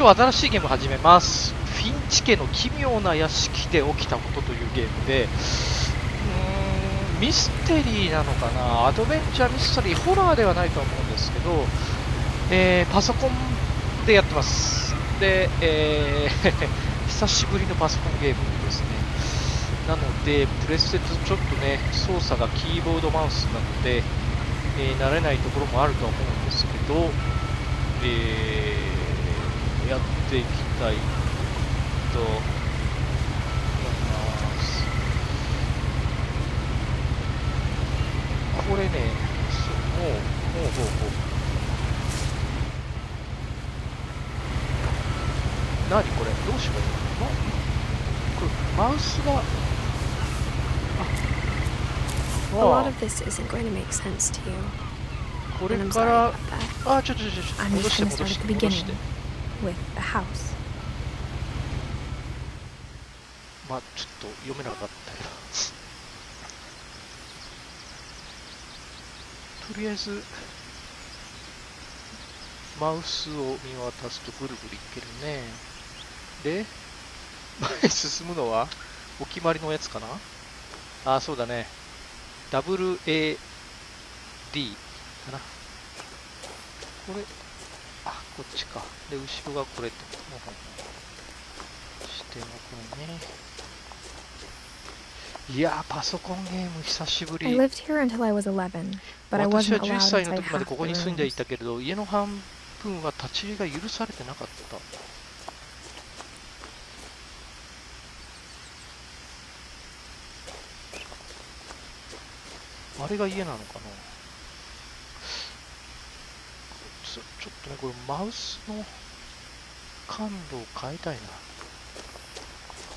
今日新しいゲーム始めます。フィンチ家の奇妙な屋敷で起きたことというゲームで、ミステリーなのかな、アドベンチャーミステリー、ホラーではないと思うんですけど、パソコンでやってます。で、久しぶりのパソコンゲームですね。なので、プレステとちょっとね、操作がキーボードマウスなので、慣れないところもあるとは思うんですけど、やっていきたいと思います。これね、もう。何これ、どうしよう。これ、マウスが。A lot of this isn't going to make sense to you. これ And I'm か sorry ら、 about that. 戻 I'm just して going to 戻 start し at て the 戻して。 beginning with the house. まあちょっと読めなかったけどとりあえずマウスを見渡すとぐるぐるいけるね。で、前進むのはお決まりのやつかな。ああ、そうだね。WAD かな。これ、あ、こっちか。で、後ろがこれと。してもこれね。いやー、パソコンゲーム久しぶり。 I lived here until I was 11, but I 私は wasn't 11 allowed 歳の inside 時まで half ここ the に住んでい rooms. たけれど、家の半分は立ち入りが許されてなかった。あれが家なのかな。ちょっとね、これマウスの感度を変えたいな。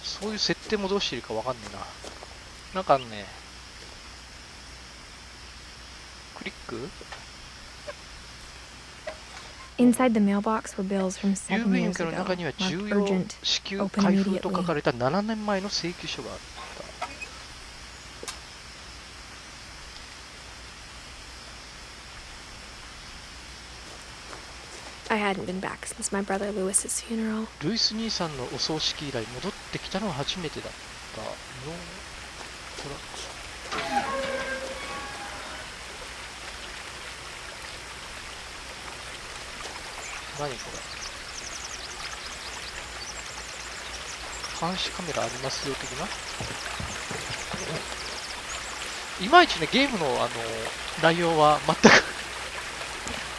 そういう設定もどうしていいかわかんねえな。なんかあるね。クリック Inside the mailbox were bills from 郵 7便 years 受けの ago, 中には marked 重要 urgent, 支給 open 開封と書 immediately. かれた7年前の請求書があった。I hadn't been back since my brother Lewis's funeral. ルイス兄さんのお葬式以来戻ってきたのは初めてだったの。ほら、何これ、監視カメラありますよ的な。いまいちね、ゲームの内容は全く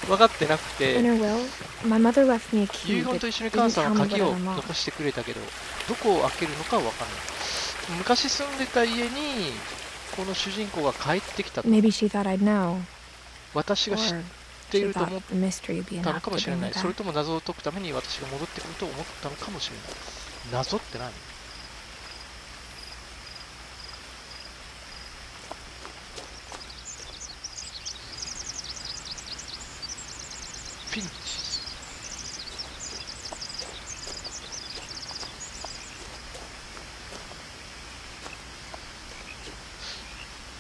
分かってなくて、 In her will, my mother left me a key 遺言 but と一緒に母 didn't さん tell は me 鍵 what を it 残 unlocked. してくれたけど、どこを開けるのか分かんない。昔住んでた家にこの主人公が帰ってきたと。 Maybe she thought I'd know, 私が知っ or てい she ると thought 思っ the mystery would be たの enough かも to しれ bring な me い。それ back. とも謎を解くために私が戻ってくると思ったのかもしれない。謎って何？フィンチ。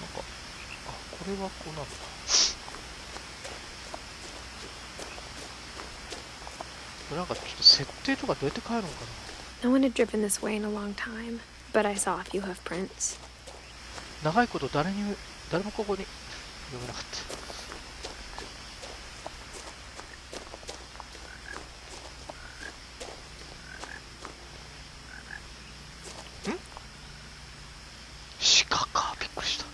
なんか、あ、これはこうなんだ。なんかちょっと設定とかどうやって変えるのかな。 No one had driven this way in a long time, but I saw a few hoof prints. 長いこと誰もここに読めなかった。鹿か、びっくりした。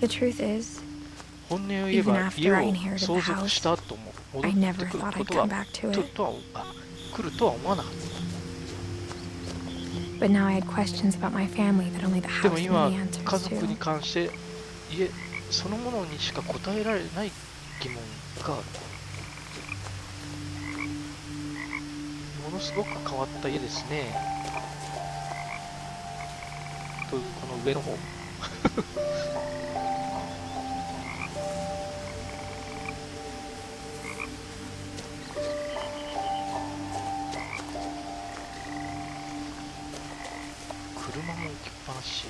The truth is, 本音を言えば Even after 家 I を inherited the 相続した後も戻 I って never くる thought こ I'd とは come back to it. 来るとは思わなかった。 But now I had questions about my family that only the でも house 今 knew the 家 answers 族に to. 関して家そのものにしか答えられない疑問がある。ものすごく変わった家ですね。とこの上の方車も置きっぱなし。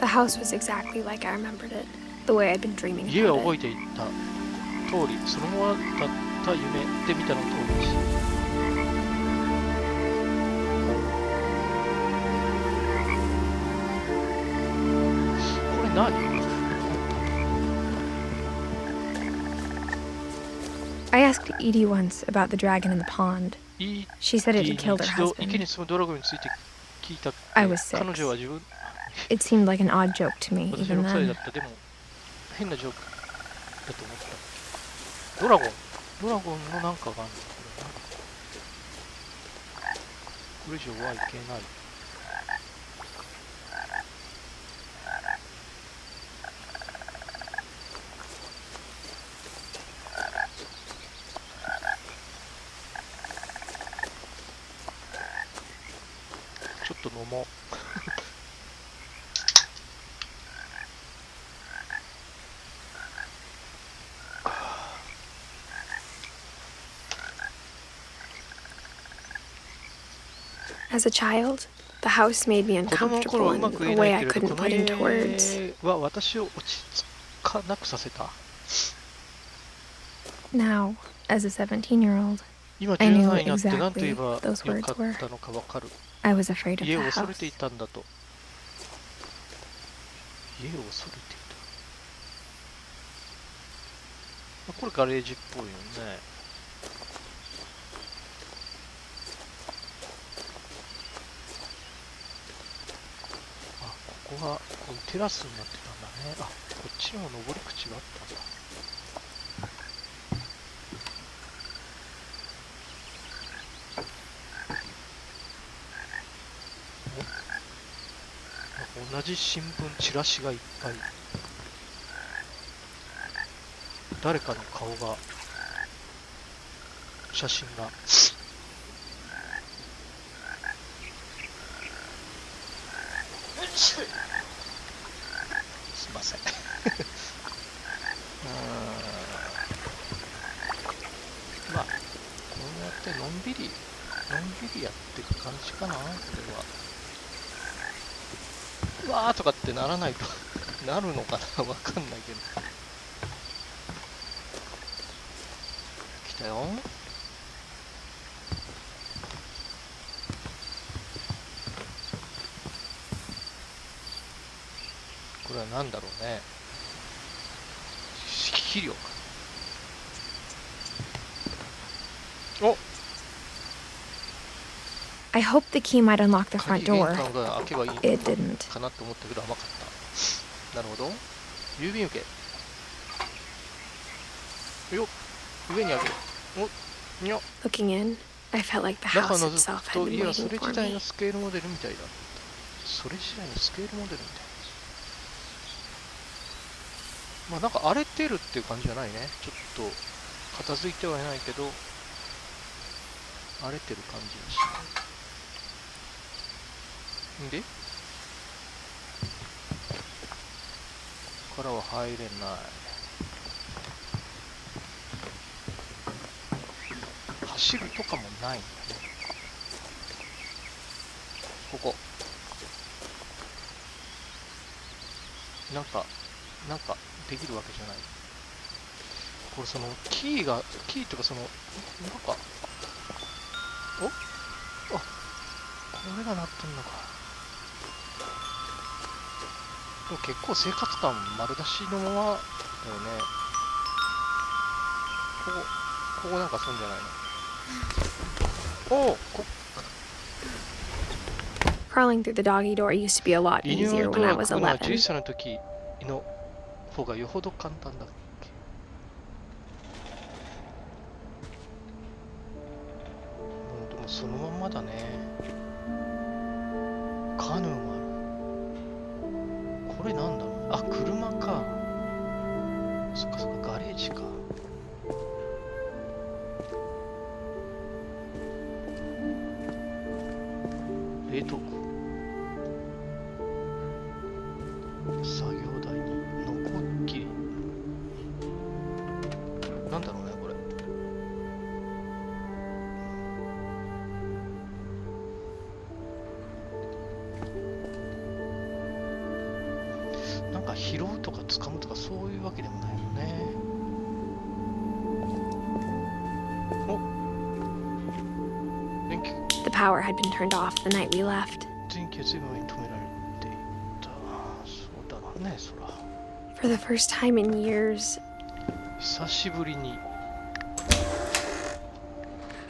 The house was exactly like I remembered it, the way I'd been dreaming 家は about 覚え it. ていた通り、そのままだった夢で見たのと同じ。これ何？ I asked Edie once about the dragon in the pond. イー She said デ it ィ had に killed her 一度池 husband. に住むドラゴンについて聞いたっけ。 I was 彼女は 6. 自分、 It seemed like an odd joke to me 私 even 6歳だ then. った。でも変なジョークだと思った。ドラゴンのなんかがあるんだ。これ以上はいけない。ちょっと飲もう。As a child, the house made me 子供の頃 uncomfortable はう in まく言 a えな way い I けれど、こ couldn't の put into words. 家は私を落ち着かなくさせた。 Now, as a 17-year-old, 今 I 17 knew 歳になって何と言え exactly ば what those よ words かっ were. たのかわかる。 I was afraid of 家 the を恐れてい house. たんだと。家を恐れていた。これガレージっぽいよね。あ、ここがこうテラスになってたんだね。あ、こっちにも登り口があったんだ。同じ新聞チラシがいっぱい。誰かの顔が、写真が。すいません。まあこうやってのんびりやっていく感じかな。これはうわーとかってならないとなるのかな、わかんないけど。来たよ。これは何だろうね。肥料か。お、 I hoped the key might unlock the 鍵 front 玄 door. 関が開けばいい It didn't. かなと思ったけど甘かった。なるほど。郵便受け。よっ、上に開ける。お、にょ。 Looking in, I felt like the 中 house を覗 itself く had と been 家はそ waiting れ for 自体 me. のスケールモデルみたいだ。それ自体のスケールモデルみたいな。まあなんか荒れてるっていう感じじゃないね。ちょっと片付いてはいないけど荒れてる感じがしない。んでここからは入れない。走るとかもないんだね。ここなんかできるわけじゃない。これそのキーとかそのなんか、お、あ、これが鳴ってんのか。でも結構生活感丸出しのままだよね。ここなんかするんじゃないの。おお、Crawling through the doggy door used to be a lot 犬用 easier ド when ア I を was 組むのは 11. 11歳の時の方がよほど簡単だっけ。もうでもそのまんまだね。カヌーもある。これなんだろう。あ、車か。そっかそっか、ガレージか。冷凍庫。作業台にノコギリ。なんだろうねこれ。なんか拾うとか掴むとかそういうわけでもないよね。お、電気。 The power had been turned off the night we left. 電気が随分前に止められていた。そうだろうね、そら。For the first time in years, 久しぶりに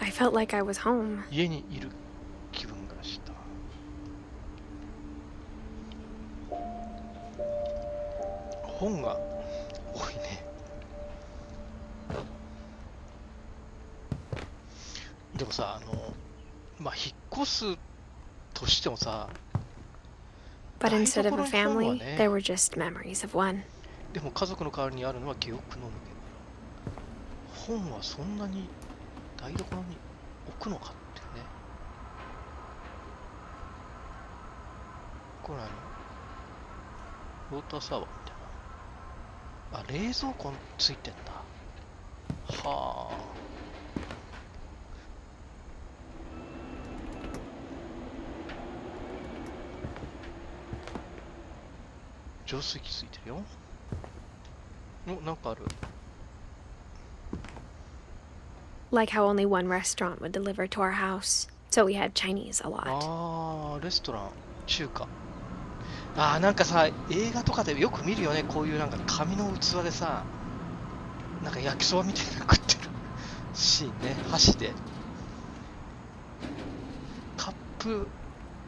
I felt like I was home. 家にいる気分がした。本が多いね。でもさ、まあ引っ越すとしてもさ、 But instead of a 台所に本は family, ね、 there were just memories of one. でも家族の代わりにあるのは記憶のみ。本はそんなに台所に置くのかってね。これウォーターサーバーみたいな。あ、冷蔵庫ついてんだ。はあ。浄水器ついてるよ。お、なんかある。 Like how only one restaurant would deliver to our house, so we had Chinese a lot. あー、レストラン、中華。あー、なんかさ、映画とかでよく見るよね、こういうなんか紙の器でさ、なんか焼きそばみたいなの食ってるシーンね、箸で。カップ、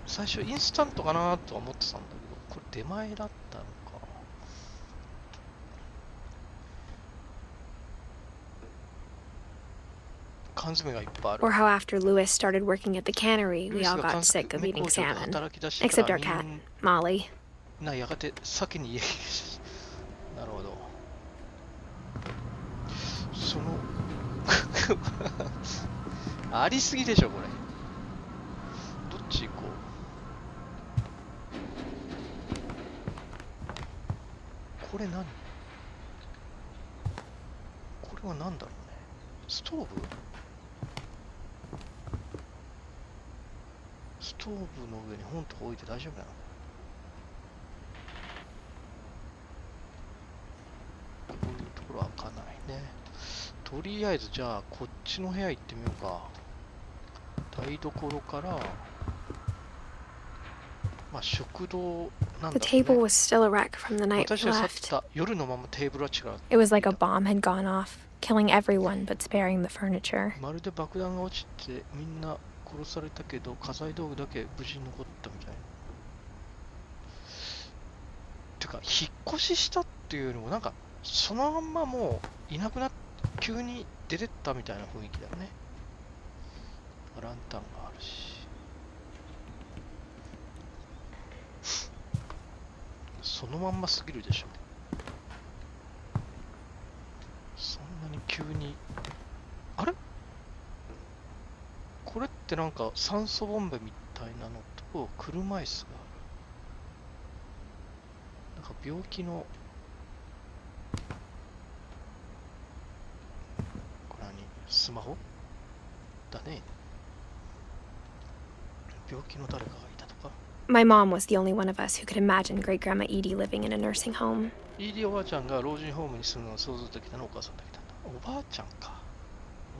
最初インスタントかなとは思ってたんだけど、これ出前だったのか。缶詰がいっぱいある。 Or how after Louis started working at the cannery, ル we イス all が got sick of 缶 eating 工場で salmon. 働き出してか Except ら our cat, みん Molly. なやがて鮭に家入れなるほど。そのありすぎでしょこれ。どっち行こう。これ何？これは何だろうね。ストーブ？ストーブの上に本とか置いて大丈夫なの？こういうところは開かないね。とりあえずじゃあこっちの部屋行ってみようか。台所から、まあ食堂なんだ The ろう table ね。 was still a wreck from the night 私 we が去っ left. た夜のままテーブルは違う。 It was like a bomb had gone off, killing everyone but sparing the furniture. まるで爆弾が落ちてみんな殺されたけど家財道具だけ無事に残ったみたいな。てか引っ越ししたっていうよりもなんかそのまんまもういなくなっ急に出てったみたいな雰囲気だよね。ランタンがあるし、そのまんますぎるでしょ。そんなに急に。あれこれってなんか酸素ボンベみたいなのと車椅子がある。なんか病気の、これ何？スマホだね。病気の誰かがいたとか。 My mom was the only one of us who could imagine Great Grandma Edie living in a nursing home. イーディおばあちゃんが老人ホームに住むのを想像できたのお母さんだけだった。おばあちゃんか。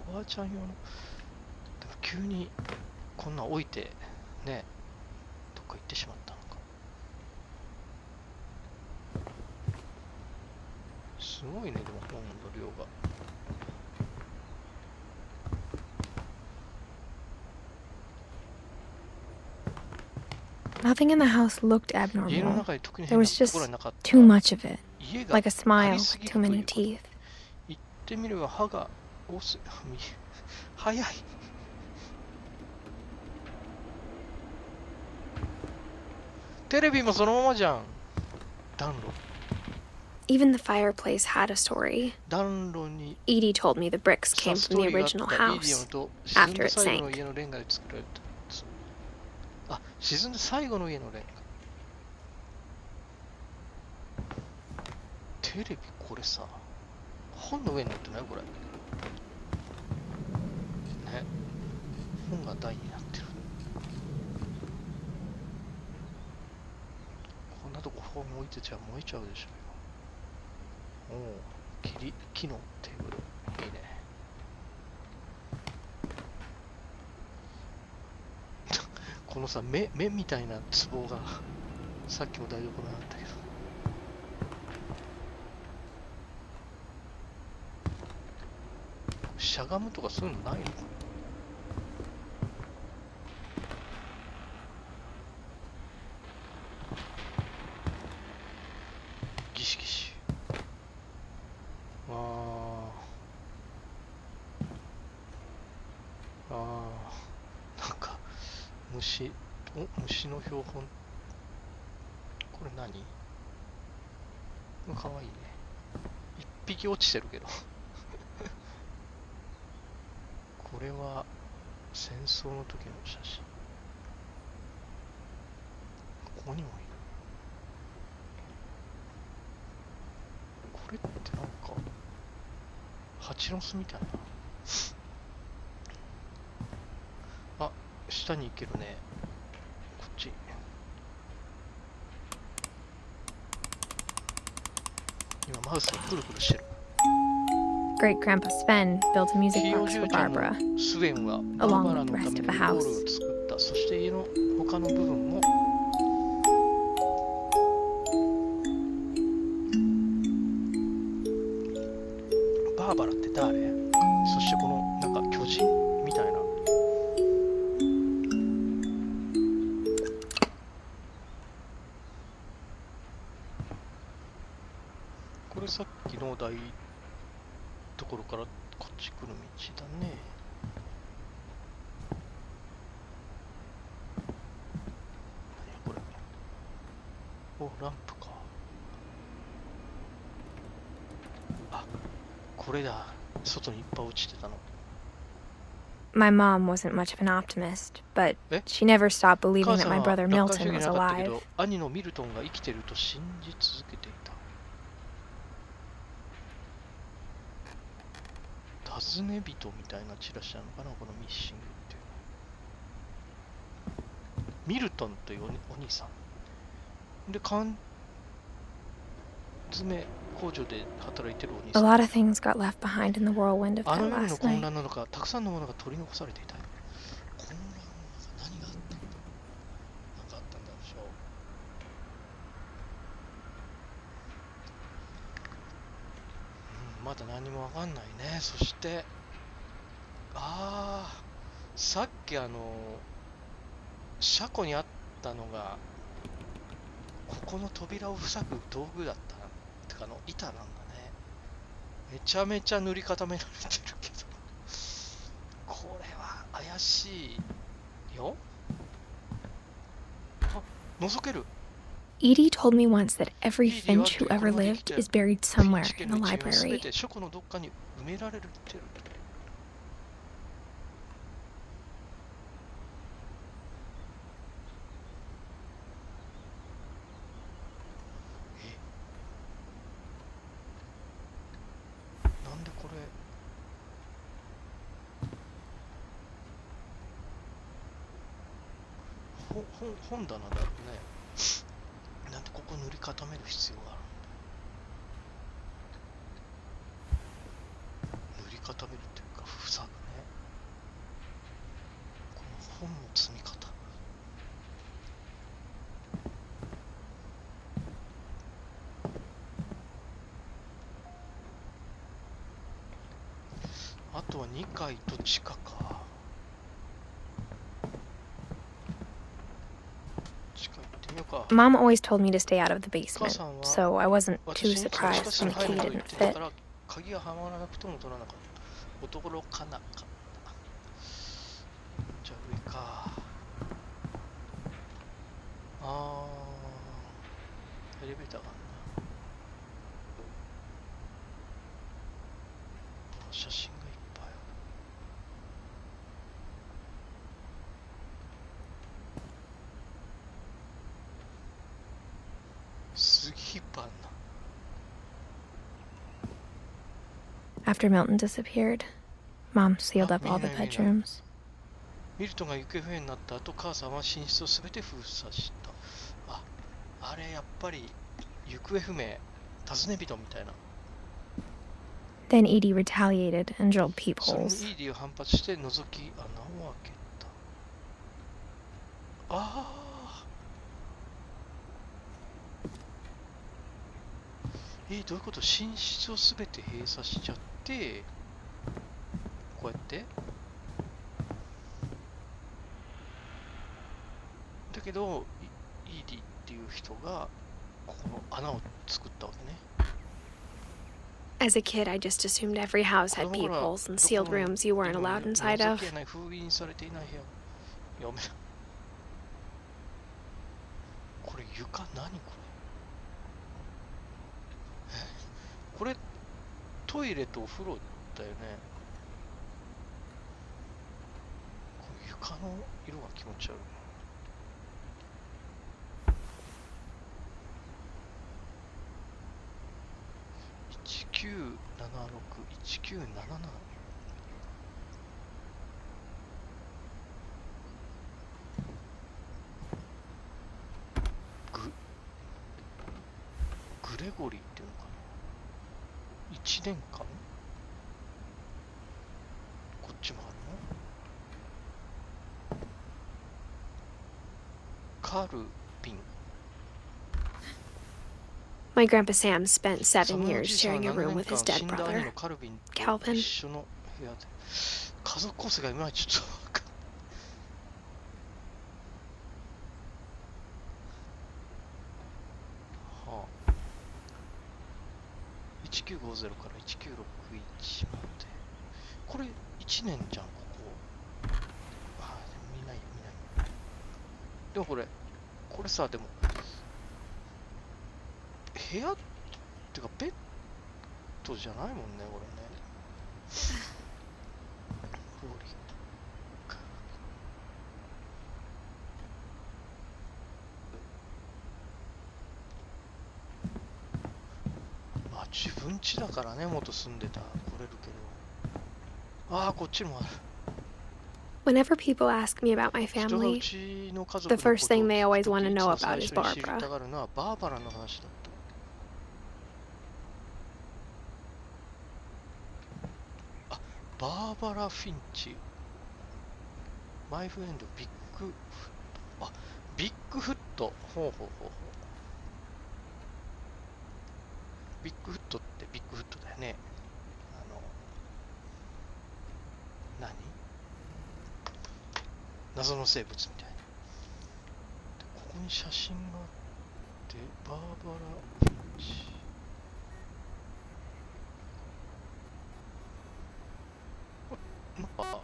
おばあちゃん用の。でも急にこんな置いてね、どっか行ってしまったのか。すごいね、でも本の量が。Nothing in the house looked 家の abnormal. 中に特に There 変な was ところ just はなかった。 too much of it, 家が like a あ smile り with すぎ too るとい many うこと。 teeth. 言ってみれば歯が多す早い。テレビもそのままじゃん。暖炉。 Even the fireplace had a story. 暖炉に Edie told me the bricks さ came ス from トー the リーがあっ original たイディオム house. と沈ん after だ it 最後の sank. 家のレンガで作られた。あ、沈んだ最後の家のレンガ。テレビこれさ、本の上に乗ってないこれ。ね。本が台になってる。こんなとこ本置いてちゃ燃えちゃうでしょうよ。おお、木のテーブル。いいね。このさ、目みたいな壺が、さっきも台所にあったけど。しゃがむとかそういうのないのかな。ギシギシ。なんか虫の標本。これ何？かわいいね。一匹落ちてるけど。これは戦争の時の写真。ここにもいる。これってなんか蜂の巣みたいな。あ、下に行けるね。こっち。今マウスがくるくるしてる。Great Grandpa Sven built a music ひいお box じい for ちゃんの Barbara. スウェンはバーバラのためにオルゴールを作った。そして家の他の部分もバーバラって誰？そしてこのなんか巨人みたいな。これさっきの台ところからこっち来る道だね。何これ。お、ランプか。あ、これだ。外にいっぱい落ちてたの。My mom wasn't much of an optimist, but え？ she never stopped 母 believing that さん my は brother 楽観主 Milton 義 was なかったけ alive. ど、兄のミルトンが生きてると信じ続けていた。尋ね人みたいなチラシなのかな、このミッシングっていうの。ミルトンというお兄さん。で、缶詰工場で働いてるお兄 A さん。 lot of things got left behind in the whirlwind of あ that の夜の last 混 night. 乱なのか、たくさんのものが取り残されていた。混乱の中、何があったんだ？何かあったんでしょう。まだ何もわかんないね。そして、さっき車庫にあったのが、ここの扉を塞ぐ道具だったな。てか板なんだね。めちゃめちゃ塗り固められてるけど。これは怪しいよ。あ、覗ける。Edie told me once that every イーディはある Finch 時 who こ ever れまで生き lived て is buried フィン somewhere チ家 in の the 一面は全 library. て書庫のどっかに埋められてる。なんでこれ本棚だよね。なんでここ塗り固める必要があるんだ。塗り固めるっていうか塞ぐね。この本の積み方。あとは2階と地下か。地下行ってみようか。 Mom always told me to stay out of the 母 basement, さんは so I wasn't 私 too に地下 surprised 室 when に the 入 key ると didn't 言ってた fit. から、鍵がはまらなくても取らなかった。驚かなかった。じゃあ上か。エレベーターがあるな。写真がいっぱいある。すげえいっぱいあるな。After Milton disappeared, Mom sealed up all the bedrooms. ミルトが行方不明になった後、母さんは寝室をすべて封鎖した。あれやっぱり行方不明、尋ね人みたいな。Then Edie retaliated and drilled それに peepholes. イーディを反発して覗き穴を開けた。どういうこと？寝室をすべて閉鎖しちゃって、こうやってだけど、イーディっていう人がここの穴を作ったわけね。As a kid, I just assumed every house had peepholes and sealed rooms you weren't allowed inside of. 封印されていない部屋。やめ。これ床何これ？これトイレとお風呂だよね。これ床の色が気持ち悪い。1976-1977。グレゴリーっていうのかな。1年間こっちもあるの？カルビン。My Grandpa Sam spent 7 years sharing a room with his dead brother, Calvin. 一緒の部屋で。家族構成がいまいちちょっと分かんない。1950から1961まで。これ1年じゃん、ここ。でも見ないよ。でもこれさ、でも、部屋ってかベッドじゃないもんね、これね。フローリング。自分家だからね、元住んでた。来れるけど。こっちもある。Whenever people ask me about my family, the first thing they always want to know about is Barbara. バーバラの話だった。バーバラ・フィンチ。マイフレンド、ビッグフット。ほう。ビッグフットってビッグフットだよね。何？謎の生物みたいな。ここに写真があって、バーバラ・フィンチ。なんか、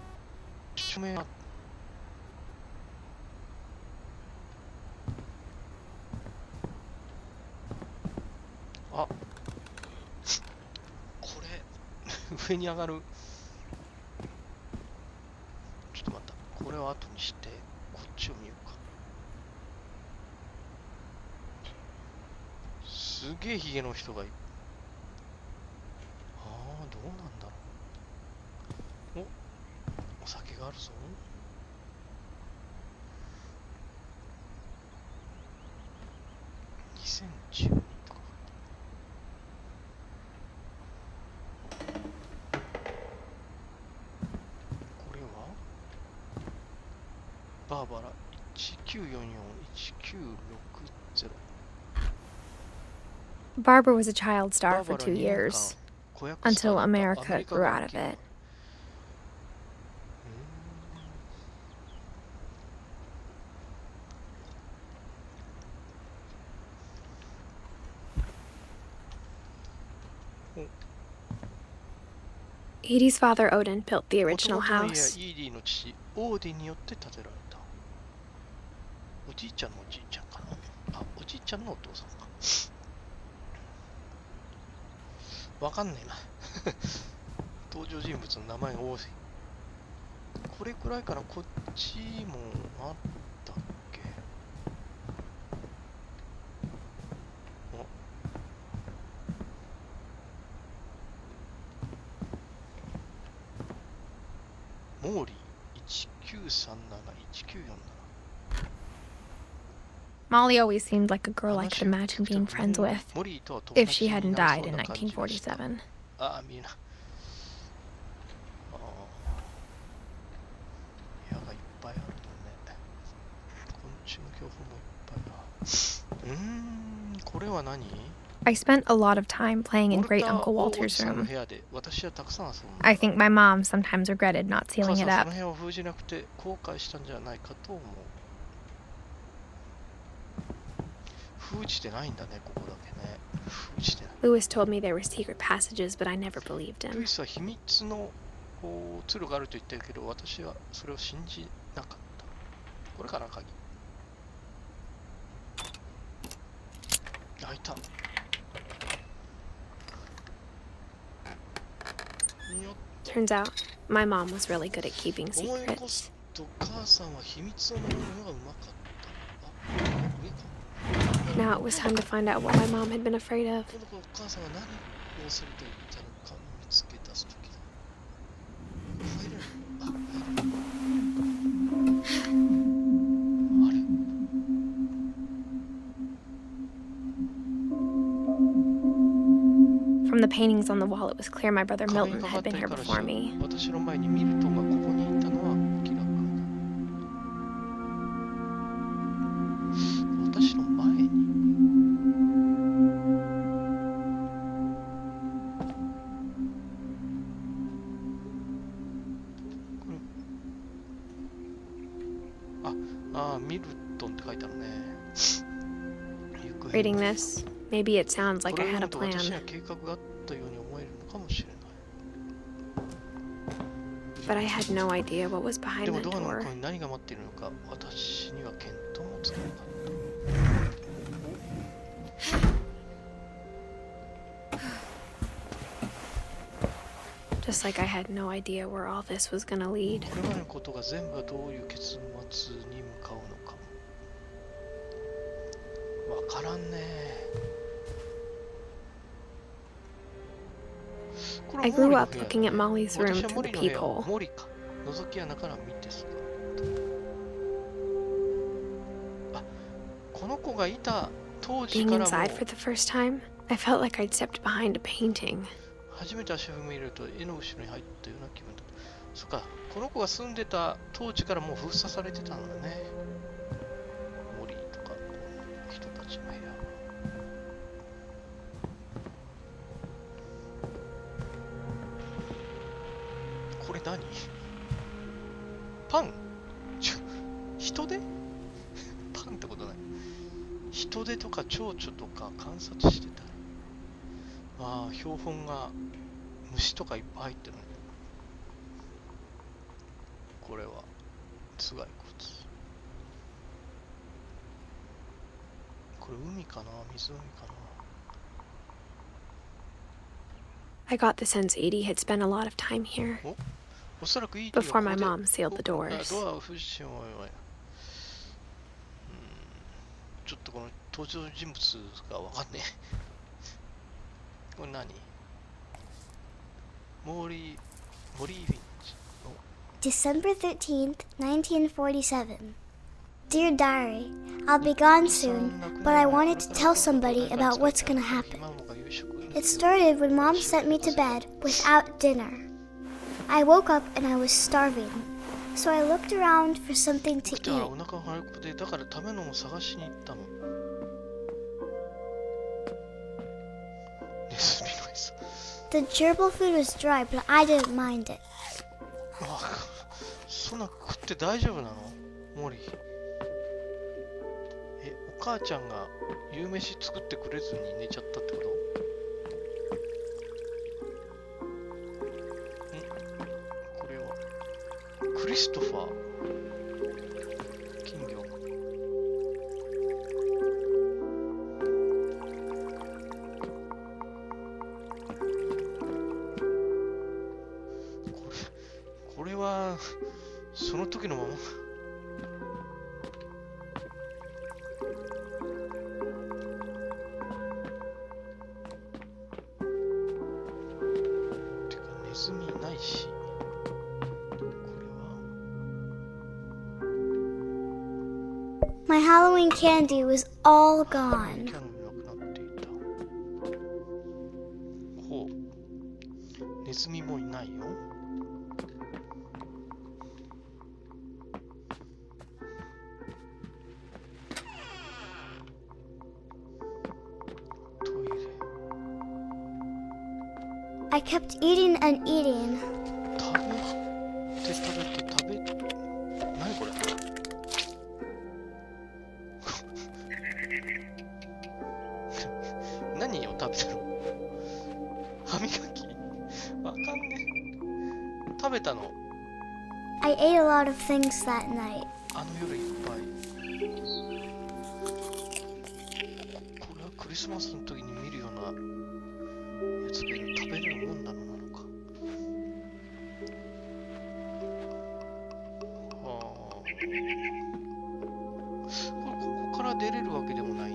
署名あこれ、上に上がる。ちょっと待った。これを後にして、こっちを見ようか。すげえヒゲの人がいる。どうなんだろう。お酒があるぞ。2012か。これはバーバラ1944-1960。Barbara was a child star for 2 years, until America grew out of it. 'Edie's father Odin built the original house. イーディの父オーディンによって建てられた。おじいちゃんのおじいちゃんかな。おじいちゃんのお父さんか。わかんねえな。登場人物の名前が多い。これくらいからこっちもあったっけ？モーリー19371947。 Molly always seemed like a girl I could imagine being friends with, if she hadn't died in 1947. ああ、見えない。部屋がいっぱいあるのね。昆虫の標本もいっぱいだ。これは何？ I spent a lot of time playing in Great Uncle Walter's room. 部屋で私はたくさん遊んだ。I think my mom sometimes regretted not sealing it そ up. の部屋を封じなくて後悔したんじゃないかと思う。封じてないんだね、ここだけね。封じてない。Lewis told me there were secret passages, but I never believed ル him. イスは秘密の通路があると言ってるけど、私はそれを信じなかった。これから鍵。開いた。Turns out, my mom was really good at keeping 思い起こ secrets. すと母さんは秘密を守るのがうまかった。あ、上か。Now it was time to find out what my mom had been afraid of. 今度お母さんは何をすると言ったのか見つけ出すときだ。入れる？あ、入れる。あれ？ From the paintings on the wall, it was clear my brother Milton had been here before me. 私の前にミルトンがここにいたのは明らかだ。私の前に。ミルトンって書いてあるね。Reading this, maybe it sounds like I had a これを読むと私には plan, 計画があったように思えるのかもしれない。 but I had no idea what was で behind も the ドアの向 door. こうに何が待っているのか私には見当もつかなかった。 Just like I had no idea where all this was gonna lead. これまでのことが全部どういう結末に向かうのかもわからんね。 I grew up looking at Molly's room through the peephole. モリか。覗き穴から見てすが。あ、この子がいた当時 Being からも inside for the first time, I felt like I'd stepped behind a painting. 初めて足を踏み入れると絵の後ろに入ったような気分だった。そっか、この子が住んでた当時からもう封鎖されてたんだね。モリーとか人たちの部屋。これ何？パン？人手？パンってことない。人手とか蝶々とか観察してた。ああ、標本が虫とかいっぱい入ってるね。これは頭蓋骨。これ海かな？湖かな？ I got the sense Edie had spent a lot of time here おそらくいい before my mom sealed the doors. ドアを封じておいおい。ちょっとこの登場人物がわかんねえ。これ何？モーリー・フィンチの December 13th, 1947. Dear Diary, I'll be gone soon, but I wanted to tell somebody about what's gonna happen. It started when Mom sent me to bed without dinner. I woke up and I was starving, so I looked around for something to 起きたら eat. お腹が空くで、だから食べ物を探しに行ったの。ネズミの餌。 The gerbil food was dry, but I didn't mind it. あ、そんな食って大丈夫なの？モリー。お母ちゃんが夕飯作ってくれずに寝ちゃったってこと？これはクリストファー金魚。これはその時のまま。てかネズミないし、これは My Halloween candy was all gone. キャノンなくなっていた。ほう。ネズミもいないよ。トイレ。I kept eating and eating. 食べ何これ。何を食べたの。歯磨きわかんねえ。食べたの。 I ate a lot of things that night. あの夜いっぱい。これはクリスマスの時に見るようなやつで食べれるもんなのか。ここから出れるわけでもない。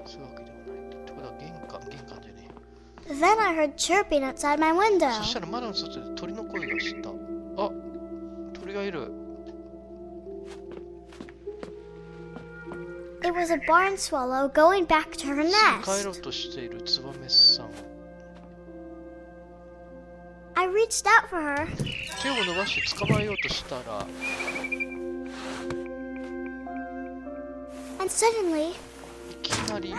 そういうわけでもない。ってことは玄関じゃねえ。Then I heard chirping outside my window. そしたら窓の外で鳥の声がした。あ、鳥がいる。It was a barn swallow going back to her 帰ろう nest. としているツバメさん。I reached out for her, 手を伸ばして捕まえようとしたら、 and suddenly, いきなり、あ、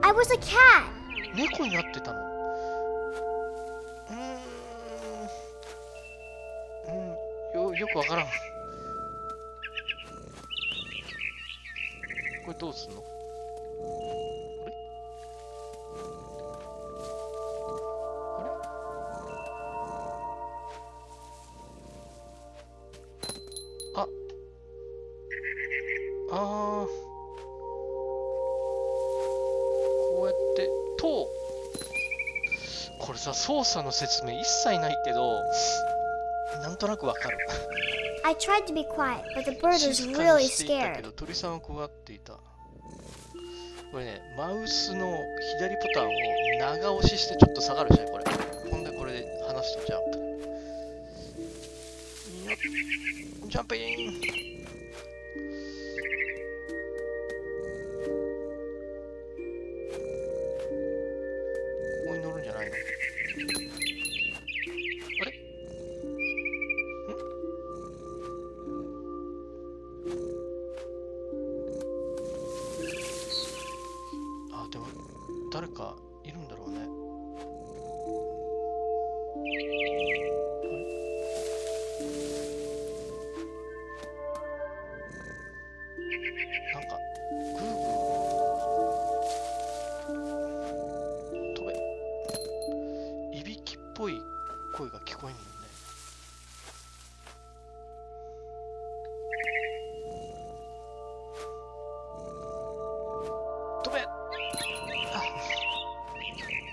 I was a cat. 猫になってたの。よくわからん。これどうすんの？あれ？あー、こうやってこれさ、操作の説明一切ないけど、なんとなくわかる。I tried to be quiet, but the bird was 静か really にしていたけ scared. ど、鳥さんは怖がっていた。これね、マウスの左ボタンを長押ししてちょっと下がるじゃん、これ。ほんでこれで離すとジャンプ。ジャンプイン。ここに乗るんじゃないの？あれ？あ、でも誰かいるんだろうね。なんかグーグー飛べ。いびきっぽい声が聞こえんのね。飛べ。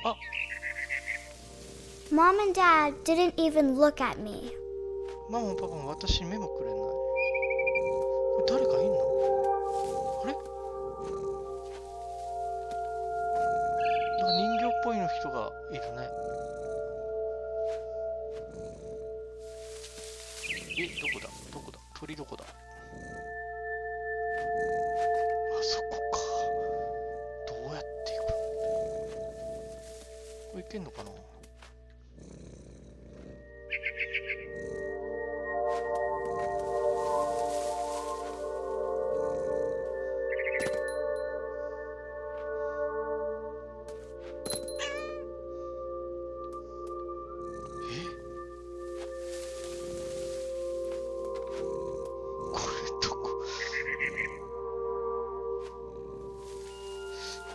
あ、 Mom and Dad didn't even look at me. ママもパパも私に目もくれない。これ誰かいんの？あれ？なんか人形っぽいの人がいるね。どこだ？鳥どこだ？あそこか。どうやって行くの？これ行けんのかな？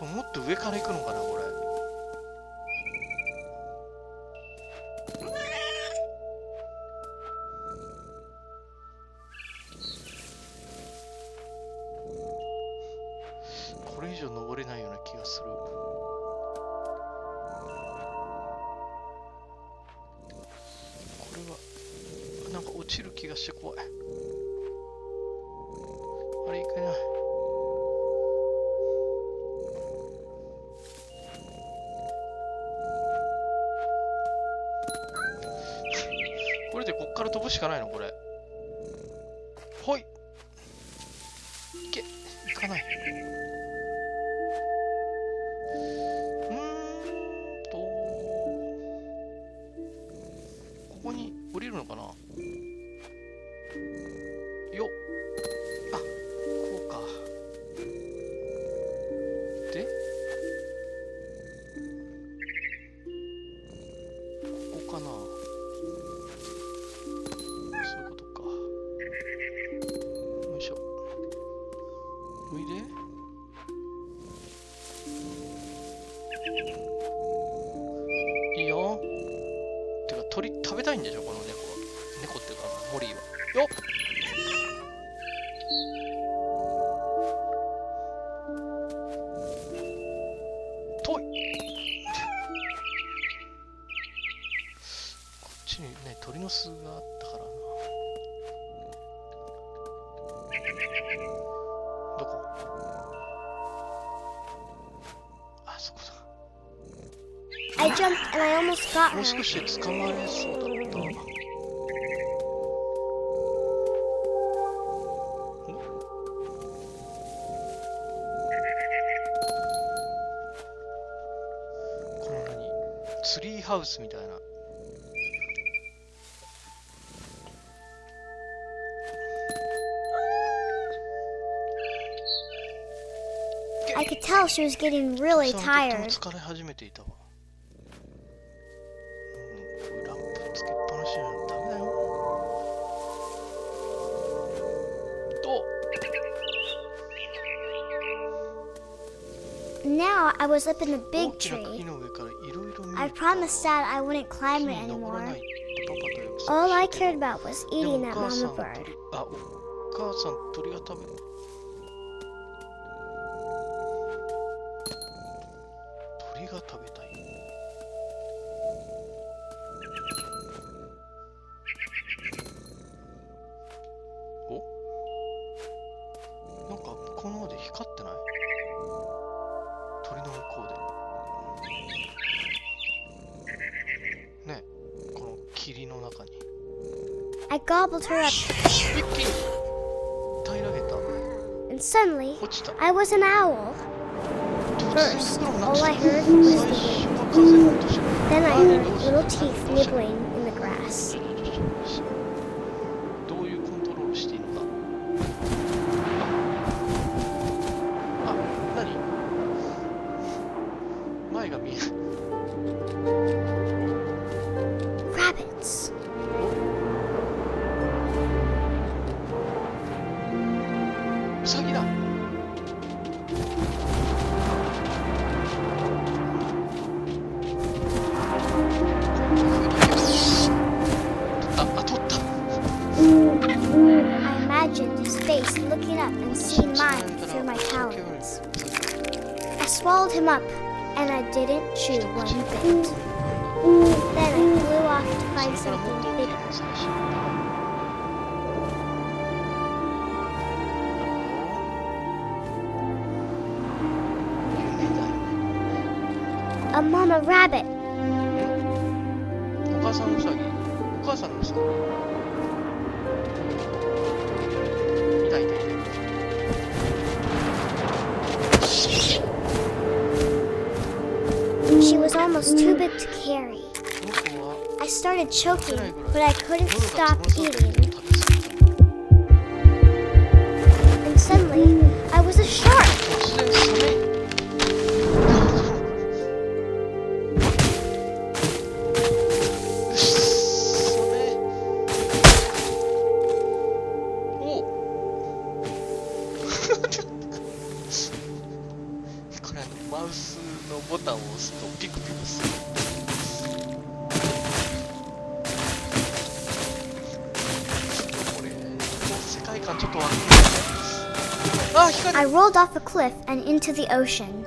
もっと上から行くのかな、これ。これ以上登れないような気がする。これはなんか落ちる気がして怖い。あれ、いけない。これでこっから飛ぶしかないのこれ。かない。ここに降りるのかな。よっ。あ、こうか。で、ここかな。そういうことか。よいしょ。おいで。いいよ。てか鳥食べたいんでしょこの猫は。猫っていうかモリーは。よっ。遠い。こっちにね鳥の巣があったからな。どこ？あそこだ。I jumped and I almost got もう her. 少しで捕まれそうだった。この何ツリーハウスみたいな。I could tell she was getting really とても tired. 疲れ始めていたわ。ランプつけっぱなしじゃダメだよ。Now I was up in the 大 big きな茎 tree. の上からいろいろ見 I えた。 promised Dad I wouldn't 木 climb it に登ら anymore. ないってパパと約束 All I したけ cared ど about was でも eating お that 母さ mama ん bird. お母さん鳥が食べる。鳥が食べたい。お？なんか向こうの方で光ってない？鳥の向こうで。ね、この霧の中に。I gobbled her up, 一気に平らげた。 and suddenly 落ちた。 I was an owl. 突然 First, 黒になっ all て I た。 heard 最 was 初 the は風の音しか Then I あ heard どうする little teeth どうした nibbling in the grass. どういうコントロールしていいのか。あ、何？前が見える。 Rabbits. ウサギだ。取った。I imagined his face looking up and seeing mine through my talons. I swallowed him up, and I didn't chew one bit. Then I flew off to find それからもっと something 大きい bigger. のを探し。A mama rabbit. お母さんウサギ。お母さんのウサギ。いたいたいた。 She was almost too big to carry. この子は I started 少ない choking, ぐ but らい I couldn't 喉が stop 潰されて eating. 食べ過ぎた。 And suddenly, I was a shark. 突然サメ。マウスのボタンを押すとピクピクする。これ世界観ちょっとわかんないね。あ、光 I rolled off a cliff and into the ocean.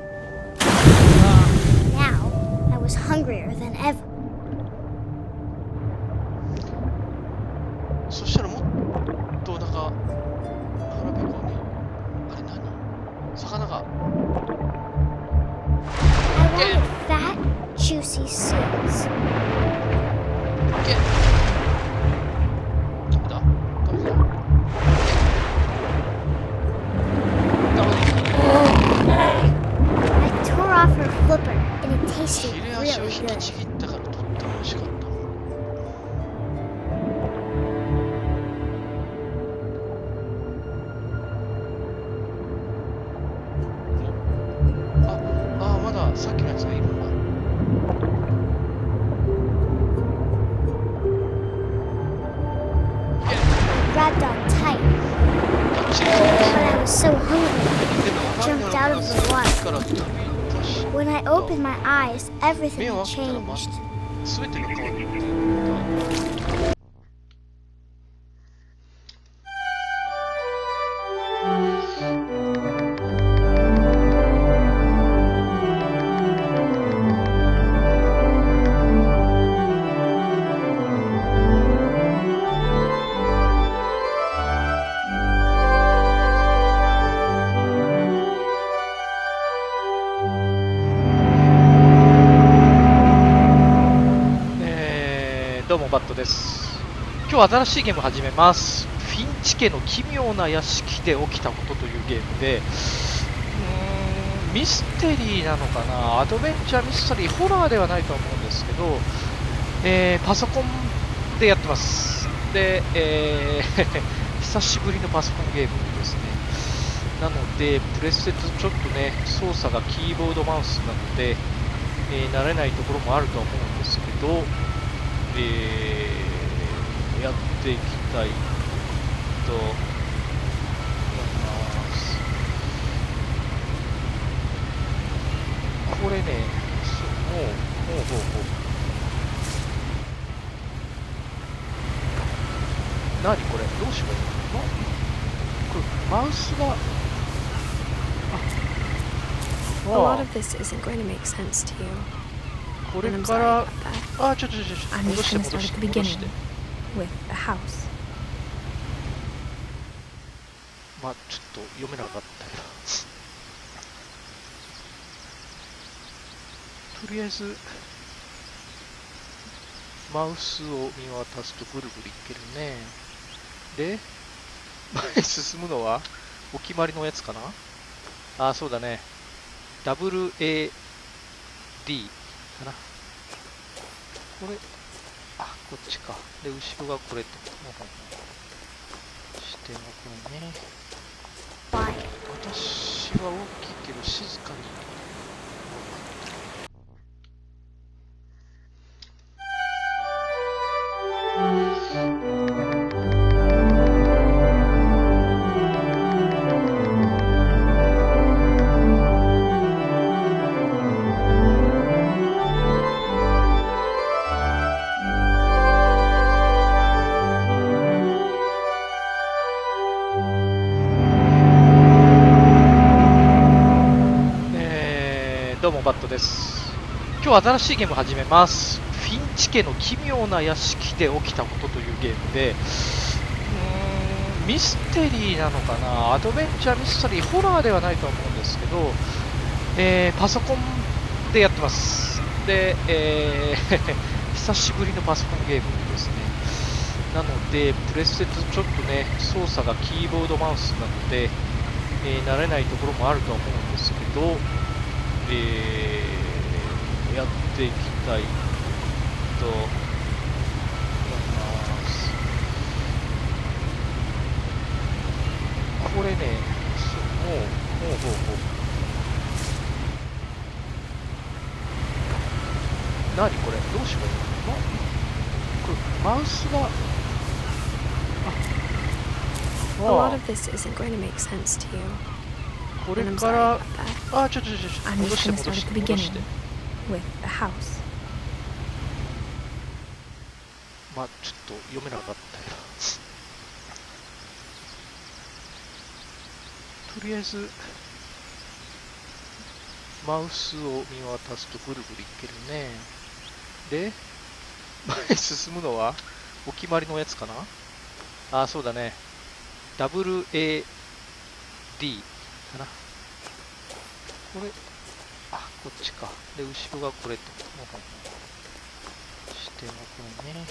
Now, I was hungrier than ever. そしたらもっとなんか腹ペコにあれ何？魚が。 I wanted fat, juicy seals. ダメだ。ダメだ。ダメだ。pepper, and it tasted 切れ端を really 引き good. ちぎったからとっても美味しかった。まださっきのやつがいるんだ。I grabbed on tight, but I was so hungry, I jumped out of the water. When I opened my eyes, everything had changed. 全てが変わっていった。どうもバットです。今日新しいゲームを始めます。フィンチ家の奇妙な屋敷で起きたことというゲームで、ミステリーなのかな、アドベンチャーミステリー、ホラーではないと思うんですけど、パソコンでやってます。で、久しぶりのパソコンゲームですね。なので、プレステとちょっとね、操作がキーボードマウスなので、慣れないところもあると思うんですけど、やっていきたいと思います。これね、ほう。何これ、どうしよう。これ、マウスが、A lot of this isn't going to make sense to you. これ And I'm か sorry ら、 about that. ちょっと、 I'm 戻 just して going to start at the 戻して。 beginning with the house. ちょっと読めなかったけど。とりあえず、マウスを見渡すとぐるぐるいけるね。で、前進むのはお決まりのやつかな。そうだね。WAD かな。これ、こっちか。で、後ろがこれと。視点がこれね。私は大きいけど静かに。どうもバットです。今日新しいゲームを始めます。フィンチ家の奇妙な屋敷で起きたことというゲームで、ミステリーなのかな、アドベンチャーミステリー、ホラーではないと思うんですけど、パソコンでやってます。で、久しぶりのパソコンゲームですね。なので、プレステとちょっとね、操作がキーボードマウスなので、慣れないところもあると思うんですけど、やっていきたいと思います。これね、何これ、どうしよう。これ、マウスが、A lot of this isn't going to make sense to you. これ And I'm か sorry ら、 about that. ちょっと、 I'm 戻 just して going to start at the 戻して。 beginning with the house. ちょっと読めなかったけど。とりあえず、マウスを見渡すとぐるぐるいけるね。で、前進むのはお決まりのやつかな。そうだね。WAD かな。これ、こっちか。で、後ろがこれと。視点がこれね。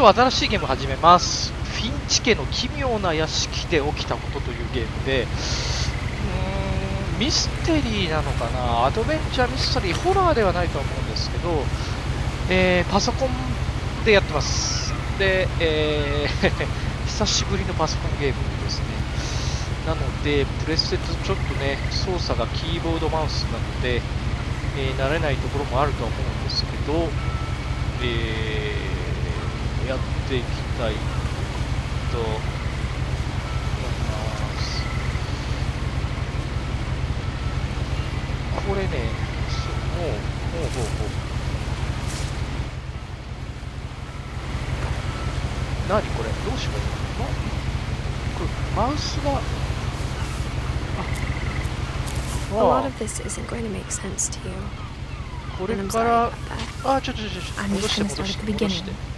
今日新しいゲームを始めます。フィンチ家の奇妙な屋敷で起きたことというゲームで、ミステリーなのかな、アドベンチャーミステリー、ホラーではないと思うんですけど、パソコンでやってます。で、久しぶりのパソコンゲームですね。なので、プレステとちょっとね、操作がキーボードマウスなので、慣れないところもあるとは思うんですけど、やっていきたいと思います。これね、ほう。何これ、どうしよう。これ、マウスが、A lot of this isn't going to make sense to you. これ And I'm か sorry ら、 about that. ちょ、 I'm 戻 just して、 gonna start at the beginning.